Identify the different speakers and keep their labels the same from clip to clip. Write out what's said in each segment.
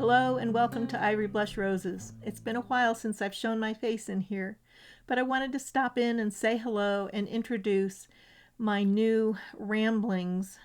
Speaker 1: Hello and welcome to Ivory Blush Roses. It's been a while since I've shown my face in here, but I wanted to stop in and say hello and introduce my new ramblings.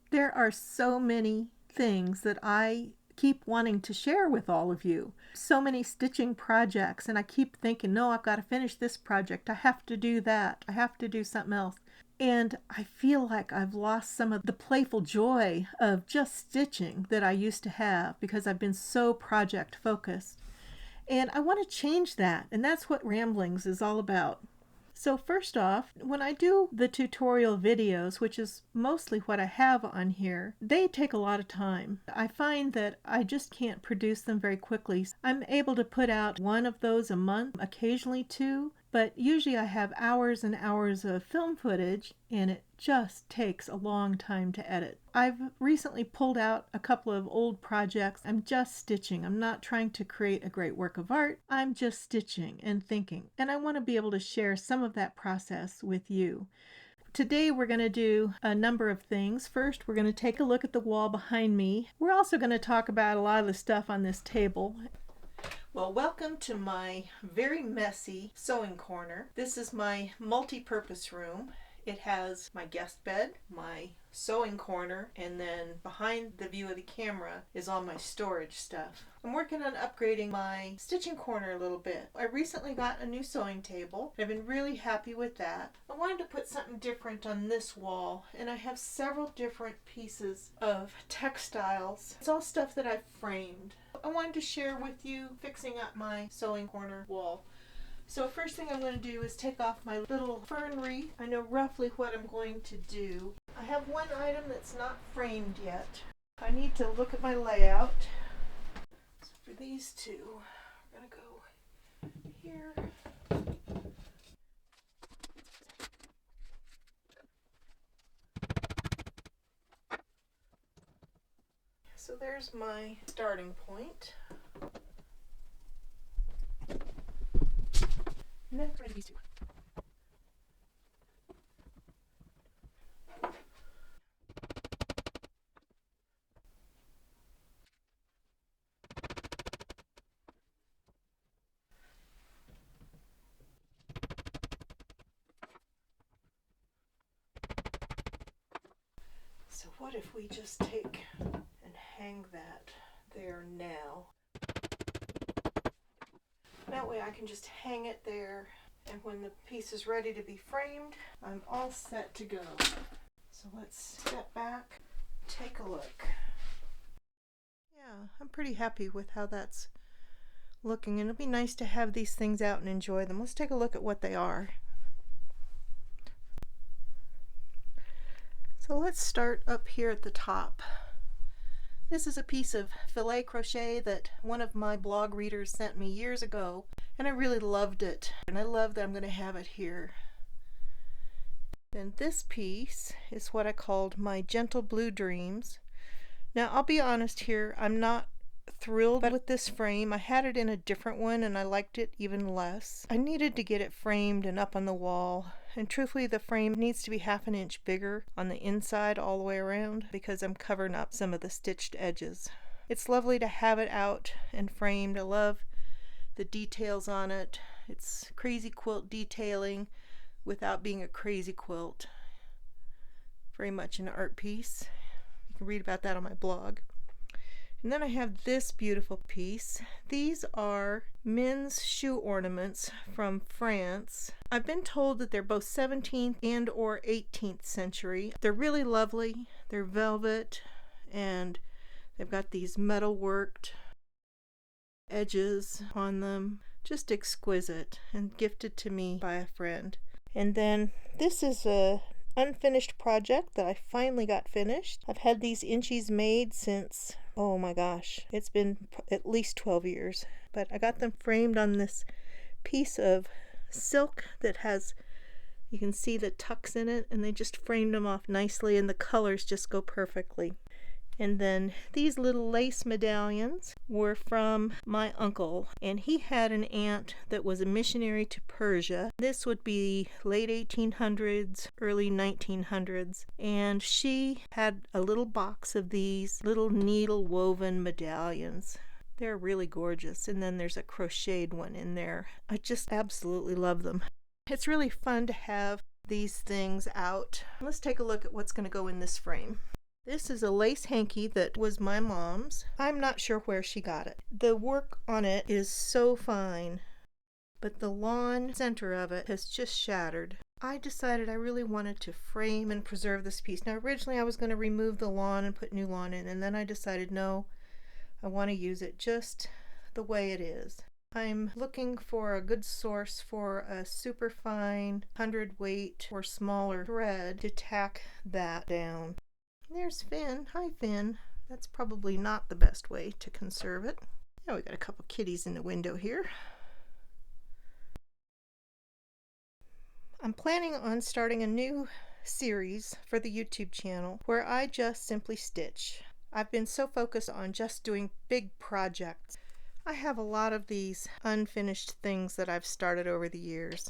Speaker 1: There are so many things that I keep wanting to share with all of you. So many stitching projects, and I keep thinking, no, I've got to finish this project. I have to do that. I have to do something else. And I feel like I've lost some of the playful joy of just stitching that I used to have because I've been so project focused. And I want to change that, and that's what Ramblings is all about. So first off, when I do the tutorial videos, which is mostly what I have on here, they take a lot of time. I find that I just can't produce them very quickly. I'm able to put out one of those a month, occasionally two, but usually I have hours and hours of film footage and it just takes a long time to edit. I've recently pulled out a couple of old projects. I'm just stitching. I'm not trying to create a great work of art. I'm just stitching and thinking, and I want to be able to share some of that process with you. Today we're going to do a number of things. First, we're going to take a look at the wall behind me. We're also going to talk about a lot of the stuff on this table. Well, welcome to my very messy sewing corner. This is my multi-purpose room. It has my guest bed, my sewing corner, and then behind the view of the camera is all my storage stuff. I'm working on upgrading my stitching corner a little bit. I recently got a new sewing table. I've been really happy with that. I wanted to put something different on this wall, and I have several different pieces of textiles. It's all stuff that I've framed. I wanted to share with you fixing up my sewing corner wall. So first thing I'm going to do is take off my little fern wreath. I know roughly what I'm going to do. I have one item that's not framed yet. I need to look at my layout. So for these two, I'm going to go here. So there's my starting point. Next, we're going to these two. So what if we just take and hang that there now? That way I can just hang it there, and when the piece is ready to be framed, I'm all set to go. So let's step back, take a look. Yeah, I'm pretty happy with how that's looking, and it'll be nice to have these things out and enjoy them. Let's take a look at what they are. So let's start up here at the top. This is a piece of filet crochet that one of my blog readers sent me years ago, and I really loved it, and I love that I'm going to have it here. And this piece is what I called my Gentle Blue Dreams. Now I'll be honest here, I'm not thrilled with this frame. I had it in a different one and I liked it even less. I needed to get it framed and up on the wall, and truthfully the frame needs to be half an inch bigger on the inside all the way around because I'm covering up some of the stitched edges. It's lovely to have it out and framed. I love the details on it. It's crazy quilt detailing without being a crazy quilt. Very much an art piece. You can read about that on my blog. And then I have this beautiful piece. These are men's shoe ornaments from France. I've been told that they're both 17th and or 18th century. They're really lovely. They're velvet, and they've got these metal worked edges on them. Just exquisite, and gifted to me by a friend. And then this is a unfinished project that I finally got finished. I've had these inchies made since, oh my gosh, it's been at least 12 years. But I got them framed on this piece of silk that has, you can see the tucks in it, and they just framed them off nicely, and the colors just go perfectly. And then these little lace medallions were from my uncle, and he had an aunt that was a missionary to Persia. This would be late 1800s, early 1900s, and she had a little box of these little needle woven medallions. They're really gorgeous, and then there's a crocheted one in there. I just absolutely love them. It's really fun to have these things out. Let's take a look at what's going to go in this frame. This is a lace hanky that was my mom's. I'm not sure where she got it. The work on it is so fine, but the lawn center of it has just shattered. I decided I really wanted to frame and preserve this piece. Now originally I was going to remove the lawn and put new lawn in, and then I decided no, I want to use it just the way it is. I'm looking for a good source for a super fine 100 weight or smaller thread to tack that down. There's Finn. Hi, Finn. That's probably not the best way to conserve it. Now we got a couple kitties in the window here. I'm planning on starting a new series for the YouTube channel where I just simply stitch. I've been so focused on just doing big projects. I have a lot of these unfinished things that I've started over the years.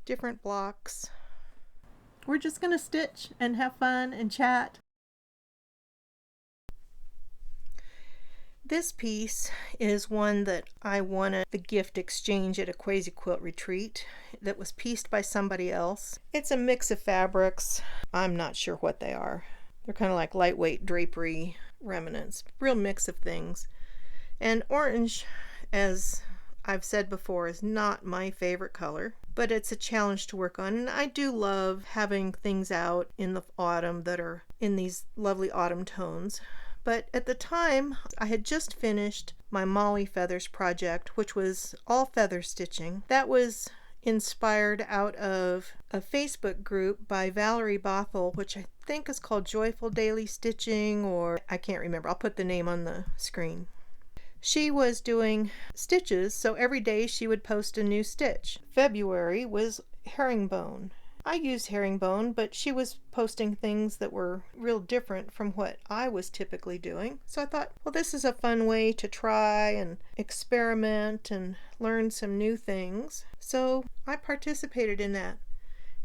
Speaker 1: Different blocks. We're just going to stitch and have fun and chat. This piece is one that I won at the gift exchange at a Crazy Quilt retreat that was pieced by somebody else. It's a mix of fabrics. I'm not sure what they are. They're kind of like lightweight drapery remnants. Real mix of things. And orange, as I've said before, is not my favorite color, but it's a challenge to work on. And I do love having things out in the autumn that are in these lovely autumn tones. But at the time, I had just finished my Molly Feathers project, which was all feather stitching. That was inspired out of a Facebook group by Valerie Bothell, which I think is called Joyful Daily Stitching, or I can't remember. I'll put the name on the screen. She was doing stitches, so every day she would post a new stitch. February was herringbone. I used herringbone, but she was posting things that were real different from what I was typically doing. So I thought, well, this is a fun way to try and experiment and learn some new things. So I participated in that.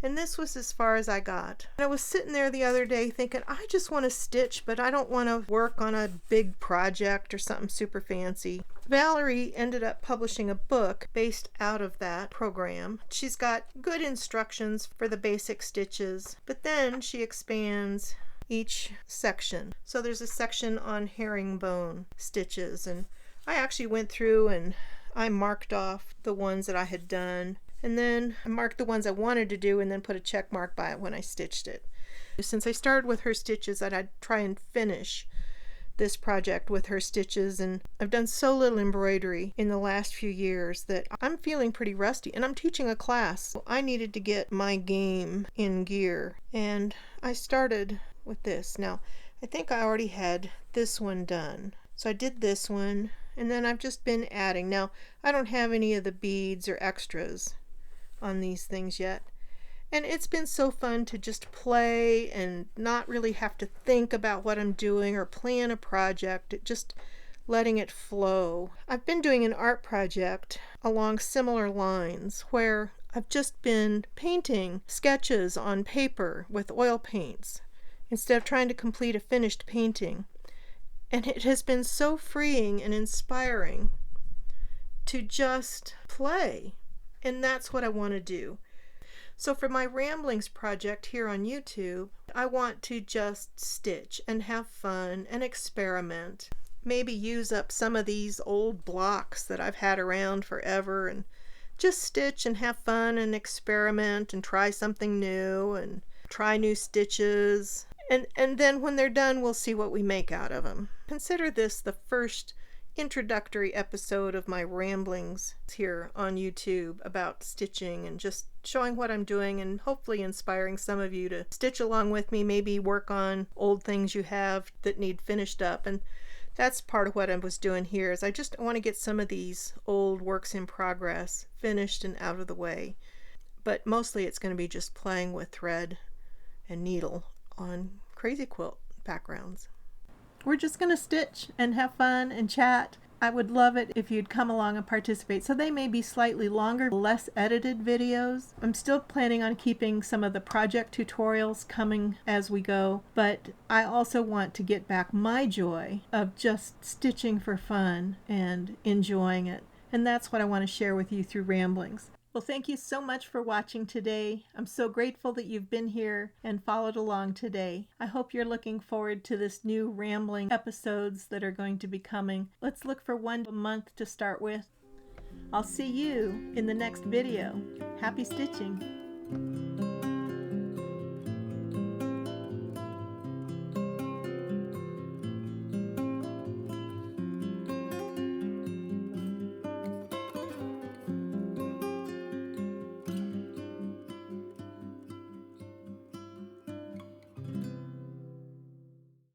Speaker 1: And this was as far as I got. I was sitting there the other day thinking, I just want to stitch, but I don't want to work on a big project or something super fancy. Valerie ended up publishing a book based out of that program. She's got good instructions for the basic stitches, but then she expands each section. So there's a section on herringbone stitches, and I actually went through and I marked off the ones that I had done. And then I marked the ones I wanted to do and then put a check mark by it when I stitched it. Since I started with her stitches, I'd try and finish this project with her stitches, and I've done so little embroidery in the last few years that I'm feeling pretty rusty, and I'm teaching a class. So I needed to get my game in gear, and I started with this. Now, I think I already had this one done. So I did this one, and then I've just been adding. Now, I don't have any of the beads or extras on these things yet, and it's been so fun to just play and not really have to think about what I'm doing or plan a project, just letting it flow. I've been doing an art project along similar lines where I've just been painting sketches on paper with oil paints instead of trying to complete a finished painting, and it has been so freeing and inspiring to just play. And that's what I want to do. So for my Ramblings project here on YouTube, I want to just stitch and have fun and experiment. Maybe use up some of these old blocks that I've had around forever and just stitch and have fun and experiment and try something new and try new stitches. And then when they're done, we'll see what we make out of them. Consider this the first introductory episode of my ramblings here on YouTube about stitching and just showing what I'm doing and hopefully inspiring some of you to stitch along with me, maybe work on old things you have that need finished up. And that's part of what I was doing here, is I just want to get some of these old works in progress finished and out of the way. But mostly it's going to be just playing with thread and needle on Crazy Quilt backgrounds. we're just going to stitch and have fun and chat. I would love it if you'd come along and participate. So they may be slightly longer, less edited videos. I'm still planning on keeping some of the project tutorials coming as we go, but I also want to get back my joy of just stitching for fun and enjoying it. And that's what I want to share with you through Ramblings. Well, thank you so much for watching today. I'm so grateful that you've been here and followed along today. I hope you're looking forward to this new rambling episodes that are going to be coming. Let's look for one a month to start with. I'll see you in the next video. Happy stitching!